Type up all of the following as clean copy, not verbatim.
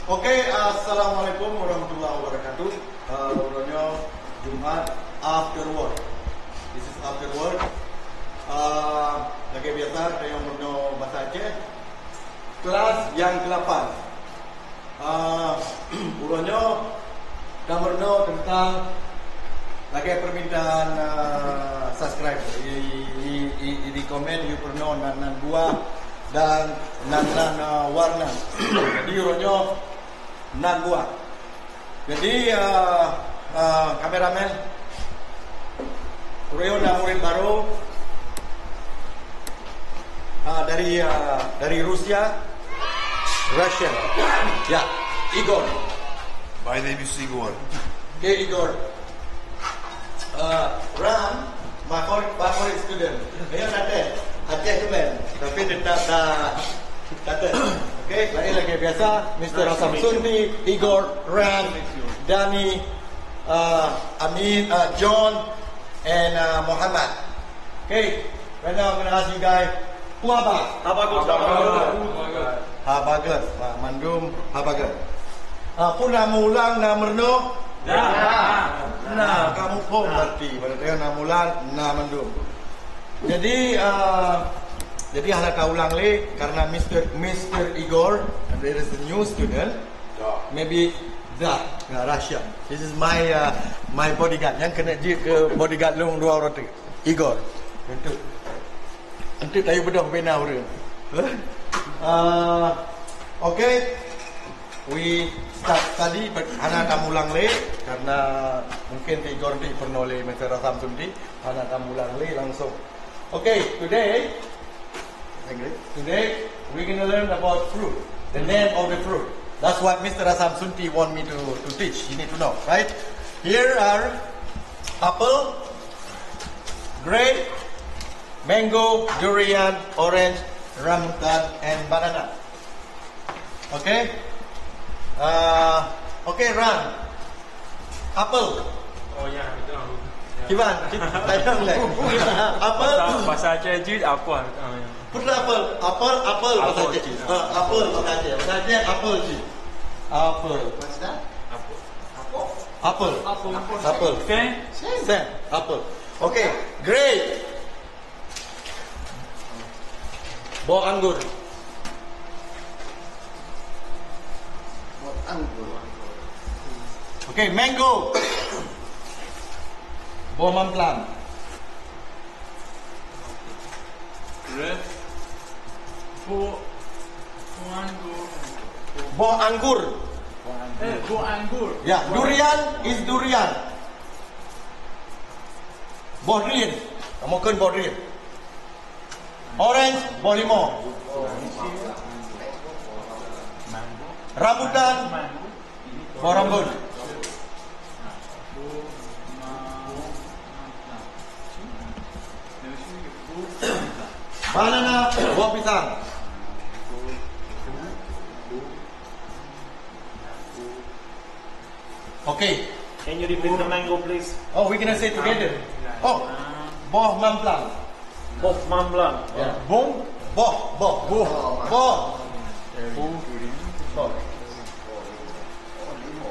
Okay, Assalamualaikum warahmatullahi wabarakatuh. Urutnya Jumat after work. This is after work. Lagi biasa saya urutnya Bahasa Aceh. Kelas yang ke-8. Urutnya gambarnya tentang lagi permintaan subscribe. Di komen you pernah nan buah dan nan warna. Jadi urutnya nan buah. Jadi kameramen Urion dan murid baru dari Rusia, Russian. Ya, Igor. My name is Igor. Okay, Igor. Ram, my favorite student. Dia ada Aceh tu kan, tapi tetap kata. Okay, lain lagi biasa. Mr. Rasam Sundi, Igor, Ram, Dari, Amin, John, and Muhammad. Okay, right now I'm going to ask you guys, who apa? Bagus. Bagus. Mandum, bagus. Aku nak ulang nak merno. Nah, kamu pun berarti. Berarti nak ulang nak mandum. Jadi hala kau ulang le karena Mr. Igor, and there is a new student. Maybe that Russia. This is my bodyguard. Yang kena je ke bodyguard long dua orang tu. Igor. Untuk tayu bedah bena orang. Okay. We start tadi hana kamu ulang le karena mungkin Igor di pernah le Mr. Rasam Sundi. Hana kamu ulang le langsung. Okay, today we're going to learn about fruit, the name of the fruit. That's what Mr. Rasam Sunti want me to teach. You need to know, right? Here are apple, grape, mango, durian, orange, rambutan, and banana. Okay? Okay, Ram. Apple. Oh ya, betul. Kiban, tayang le. Apple. Bahasa Aceh je apa? Betul apple. Apple bahasa Aceh. Apple bahasa Aceh. Bahasa Aceh apple je. Apple. What's that? Apple. Okay. Same. Apple. Okay. Grape. Buah anggur. Okay, mango. Buah mamplam. Grape. Buah anggur. Buah anggur. Ya, durian is durian. Buah durian. Kamu kan buah durian. Orange, buah limau. Rambutan, buah rambut. Banana, buah pisang. Okay. Can you repeat the mango, please? Oh, we're gonna say together. Oh, buah mamplam. Boh mamblang. Yeah. Boh.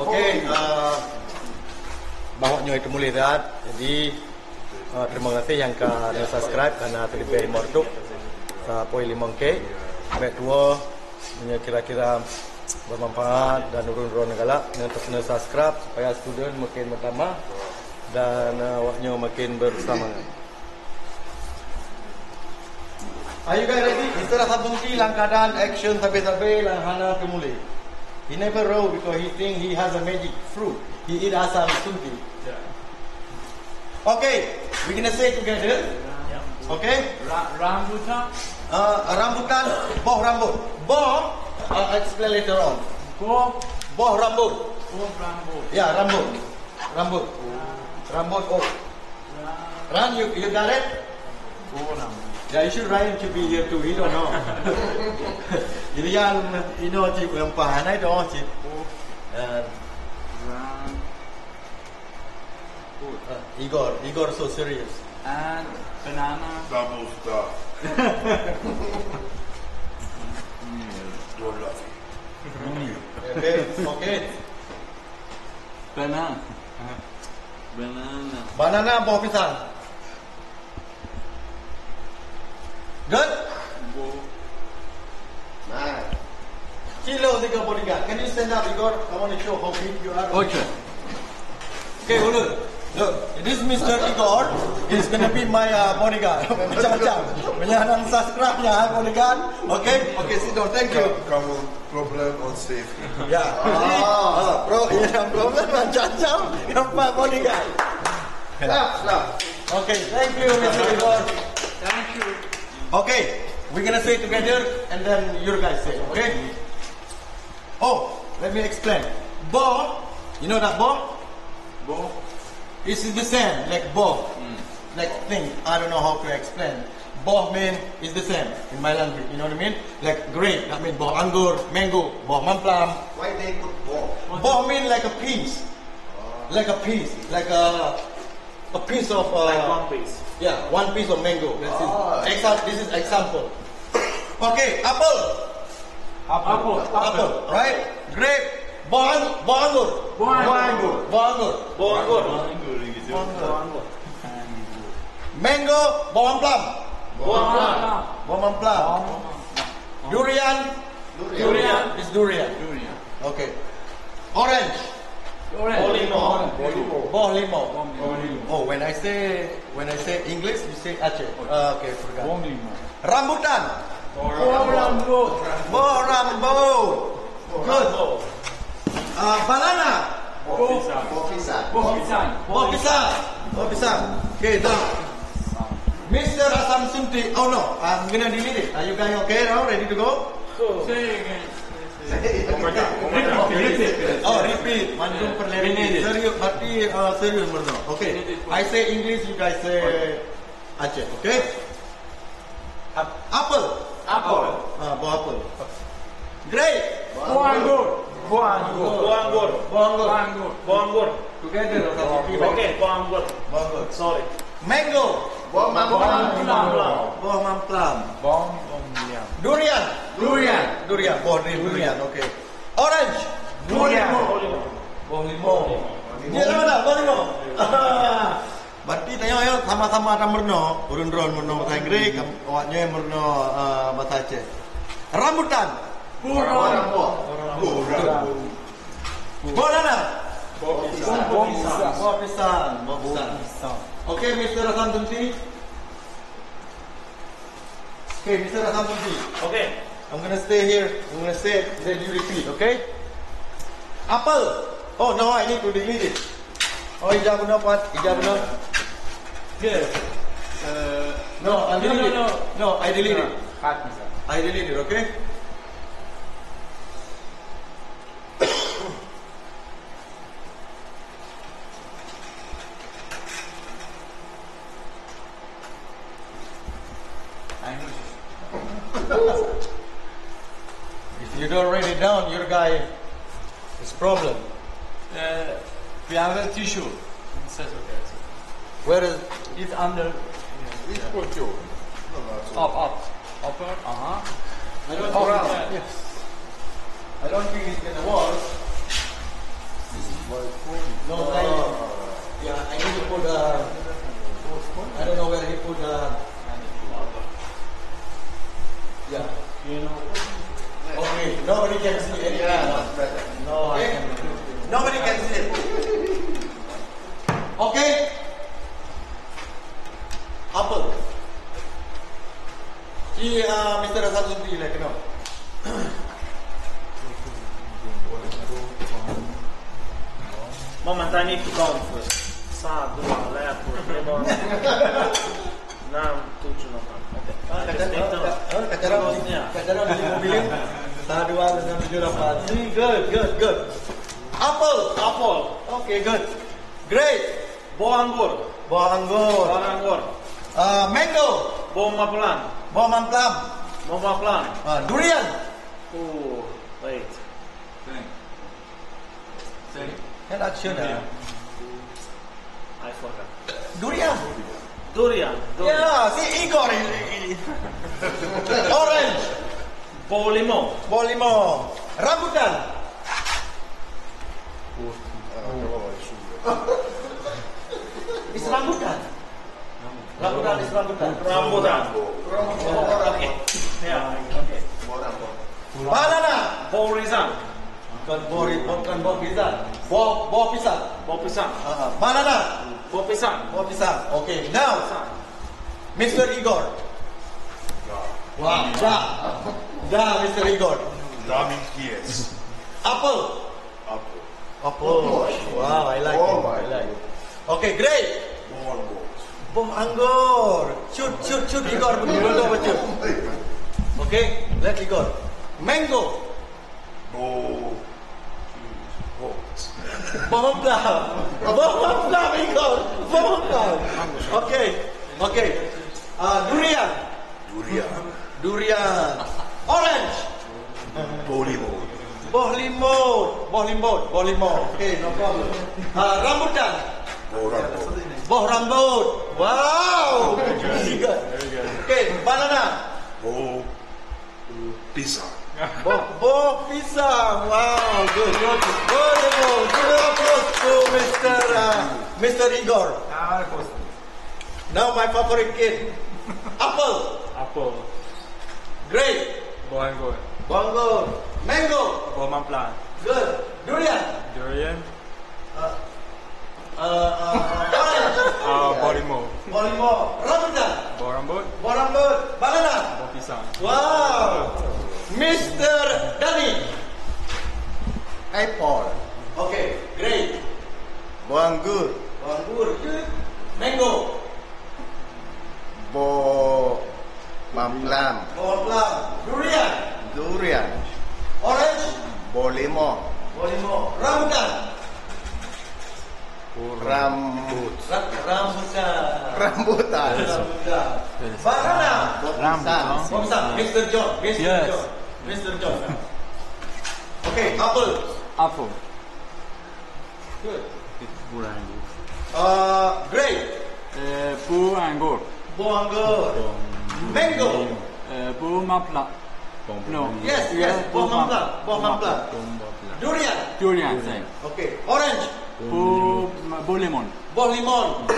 Okay. Bawanya itu mulai dah. Jadi terima kasih yang kena subscribe karena terlebih mortuk sa poi 5K. Baik dua kira-kira bermanfaat dan urun-urun galak dengan subscribe supaya student makin bertambah dan awaknya makin bersemangat. Are you guys ready? Mr. Rasam Sundi lang keadaan action sampai-sampai lang hana kemulai. He never row because he think he has a magic fruit. He eat asam Sundi. Okay, we're gonna say together. Okay? Rambutan. Rambutan, boh rambut. Boh, I'll explain later on. Boh rambut. Ya, rambut. Rambut. Oh. Ran, you got it? Yeah, you should write him to be here too. He don't know. Jadi yang cik yang pahanai tu cik. Igor so serious. And banana. Double star. $2. Okay. Banana. Banana. Banana buah pisang. Good. Nice. Kilo tiga bodyguard. Can you stand up, Igor? I want to show how big you are. Okay. Okay, look. Look, this Mr. Igor is gonna be my bodyguard. Macam-macam. Penyanang sastranya bodyguard. Okay, sit down. Thank you. Kamu problem on safety. Yeah. Yang problem macam-macam. Nampak bodyguard. Stop. Okay, thank you, Mr. Igor. Thank you. Okay, we're gonna say together and then you guys say, okay? Oh, let me explain. Bo, you know that bo? Bo. This is the same, like bo. Like thing, I don't know how to explain. Bo mean is the same in my language, you know what I mean? Like grape, that means bo anggur, mango, bo mamplam. Why they put ball? Bo mean like a piece. Like a piece, like a piece of... Like one piece. Yeah, one piece of mango. This is example. Okay, apple, right? Grape, anggur. Mango, plum. Durian. It's durian. Okay. Orange. Limau. Oh, when I say English, you say Aceh. Okay, forgot. Rambutan. Rambu. Good. Banana. Pisang. Okay, done. Mr. Asam Sunti. Oh no, I'm gonna delete it. Are you guys okay now? Ready to go? Say again. Repeat. Mandum perlari. Serius, berarti serius Murno. Okay. I say English, you guys say Aceh. Okay? Apple. Buah apple. Grape. Anggur. Together. Okay, buah anggur. Sorry. Mango. Buah mamplam. Durian. Durian. Okay. Orange. Buah limau. Dia mana? Buah limau. Berarti tanya sama-sama ada merno, urun-urun merno bahasa Inggris, awaknya merno bahasa Aceh. Rambutan. Banana. Buah pisang. Okay, Mr. Hasan Tunti. Okay. I'm gonna stay here. I'm gonna say it, then you repeat, okay? Apple. Oh no, I need to delete it. Oh, ijab benar Pat. Yes. No, I delete it. No. No, I delete it. I delete it, okay? If you don't write it down, your guy is problem. We have a tissue. It says okay. Where is? It's under. Which put you? Upper. I don't think. Yes. I don't think it's gonna work. No, I need to put. I don't know where he put. Yeah. Okay. Nobody can see anything. No, okay. Nobody can see it. Okay. Apple. Mr. Hasan Sunti, like, you know. Moment, I need to count first. 1, 2, 3, 4, 5, 6, 7, 8. Kacara di mobil. 1, 2, 3, 4, 5. Good. Apple. Okay, good. Grape. Buah anggur. Mango. Buah mamplam. Durian. Oh, wait. Say. Not sure. I forgot. Durian. Yeah. See Igor. Orange. Buah limau. Rambutan. Is rambutan. Rambutan is rambutan. Rambutan. Okay. Yeah, okay. Banana. Borisan. Bukan buah pisang. Buah pisang. Buah pisang. Banana. Buah pisang. Buah pisang. Okay. Now, Mr. Igor. Wow. Dah, Mr. Igor. That means yes. Apple. Apple. Apple. Wow, I like it. I like it. Okay, great. More balls. Buah anggur. Shoot Igor. Betul. Okay, let Igor. Mango. No. Balls. Buah plum. Buah plum, Igor. Buah plum. Okay. Durian. Durian. Orange. Bollywood. Buah limau. Okay, no problem. Rambutan. Buah rambut. Wow. Very good. Okay, banana. Oh. Pizza. Buah pisang. Wow, good. Wonderful. Give applause to Mr. Igor. Now my favorite kid. Apple. Apple. Great. Buah anggur. Bongo. Mango. Buah mampla. Good. Durian. Durian. Orange. Buah limau. Buah limau. Rambutan. Buah rambut. Buah rambut. Banana. Buah pisang. Wow. Mr. Dari. Apple. Okay, great. Buah anggur. Buah anggur. Good. Mango. Buah mamplam. Buah plum. Durian. Durian. Orange. Buah limau. Buah limau. Rambutan. Rambut. Rambutan. Rambutan. Banana. Rambutan. Buah pisang. Mr. John. Mr. John. Okay, apple. Apple. Good. Buah anggur. Grape. Buah anggur. Buah anggur. Mango. Buah mampla. No. Yes. Buah mampla. Durian. Durian, same. Okay. Orange. Buah limon. Buah limon.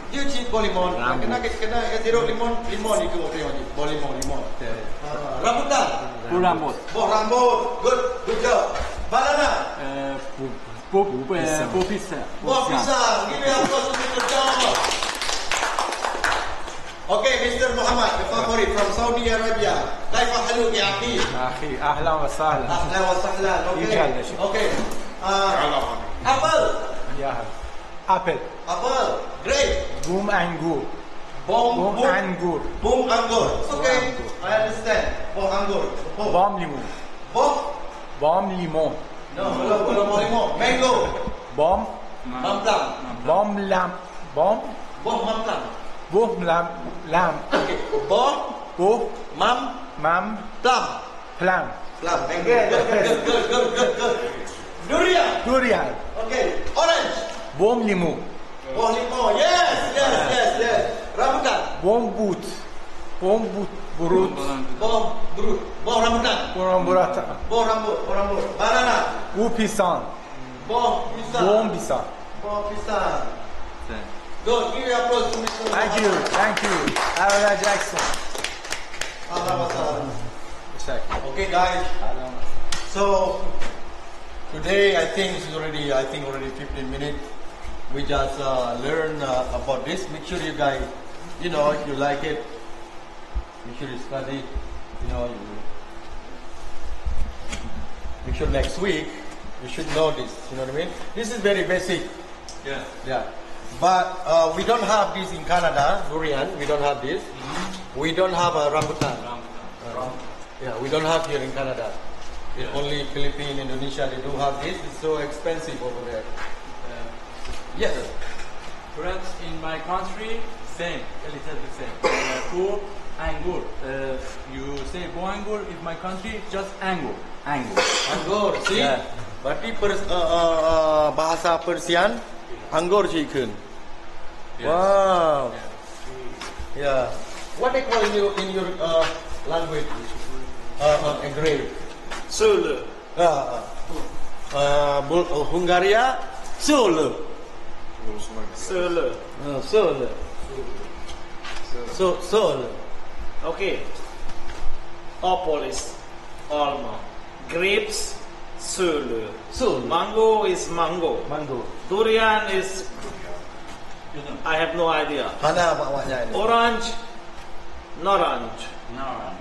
You cheat buah limon. Kena sirup limon itu okay. Buah limon. Rambutan. Buah rambut. Buah rambut. Good job. Banana. Buah pisang. Buah pisang. Give me applause to Mr. John. Okay, Mr. Muhammad, the favorite from Saudi Arabia. كيف حالك يا أخي؟ أخي أهلا وسهلا. أهلا وسهلا. Okay. Apple. Yeah. Apple. Great. Buah anggur. Bom anggur. It's okay. I understand. Bom anggur. Buah limau. Buah limau. No, belum limau. Mango. Buah Mamplam. Buah lam. Okay. Bom Mam plum. Plum. Mango. Good. Durian. Okay. Orange. Buah limau. Buah limau. Yes. Rambutan. Buah burut. Buah rambutan. Buah rambut. Banana. Buah pisang. Buah pisang. Good. Give me applause to Mr. Thank you. Belajar Jackson. Okay, guys. So today I think already 15 minutes. We just learn about this. Make sure you guys, if you like it, make sure you study. Make sure next week you should know this. You know what I mean? This is very basic. Yeah. But we don't have this in Canada, durian. We don't have this. We don't have a rambutan. We don't have here in Canada. It's only Philippines, Indonesia. They do have this. It's so expensive over there. Yes. Perhaps in my country, same, a little bit same. Buah anggur. You say buah anggur in my country, just anggur. Anggur. See? Yeah. Berarti bahasa Persian, anggur chicken. Yes. Wow. Yeah. What they call in your language? Grape. Sulu. Hungaria, Solo. Söyle. Solo. Solo. Okay. Opolis. Alma. Grapes. Söyle. Solo. Mango is mango. Mango. Durian is... I have no idea. Mana maknanya ini? Orange. Naranj.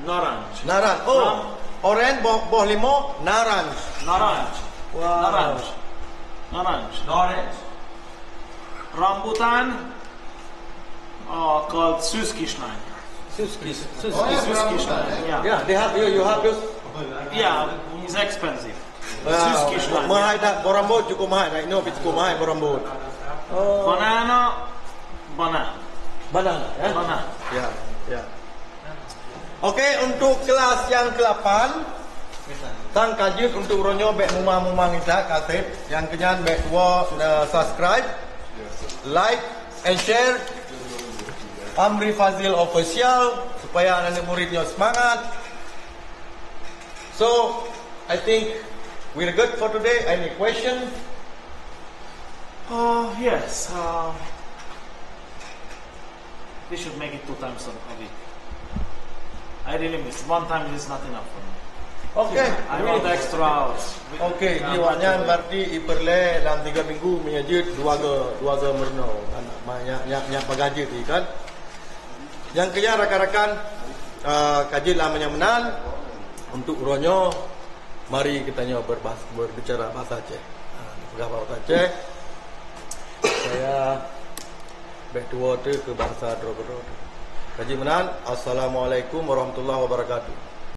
Naranj. Naran. Oh, orange boh limo, naran. Naranj. Wow. Naranj. Naranj. Orange. Rambutan. Called Süßkislein. Suskis. Süßkislein. Yeah. Yeah, they have you have this. Yeah, it's expensive. Süßkislein. Mahal tak? Borambut cukup mahal. I know it's cukup mahal borambut. Oh. Banana. Banana. Banana. Ya. Banana. Ya. Ya. Okey, untuk kelas yang ke-8 tang kajut untuk ronyo bek mumang kita katip yang kenyan bek tua subscribe, like and share Amri Fazil official supaya anak muridnya semangat. So, I think we're good for today. Any question? Yes. We should make it 2 times a week. I really miss. 1 time is not enough for me. Okay. I want extra hours. Okey, jiwanya berarti iperle dalam 3 minggu menyajut dua ga merno. Banyak bagaji tu kan. Yang kaya rakan-rakan kaji lamanya menan untuk uronyo mari kita berbicara bahasa Aceh. Bahasa Aceh. Saya back to water ke bahasa Drogo. Kaji menan. Assalamualaikum warahmatullahi wabarakatuh.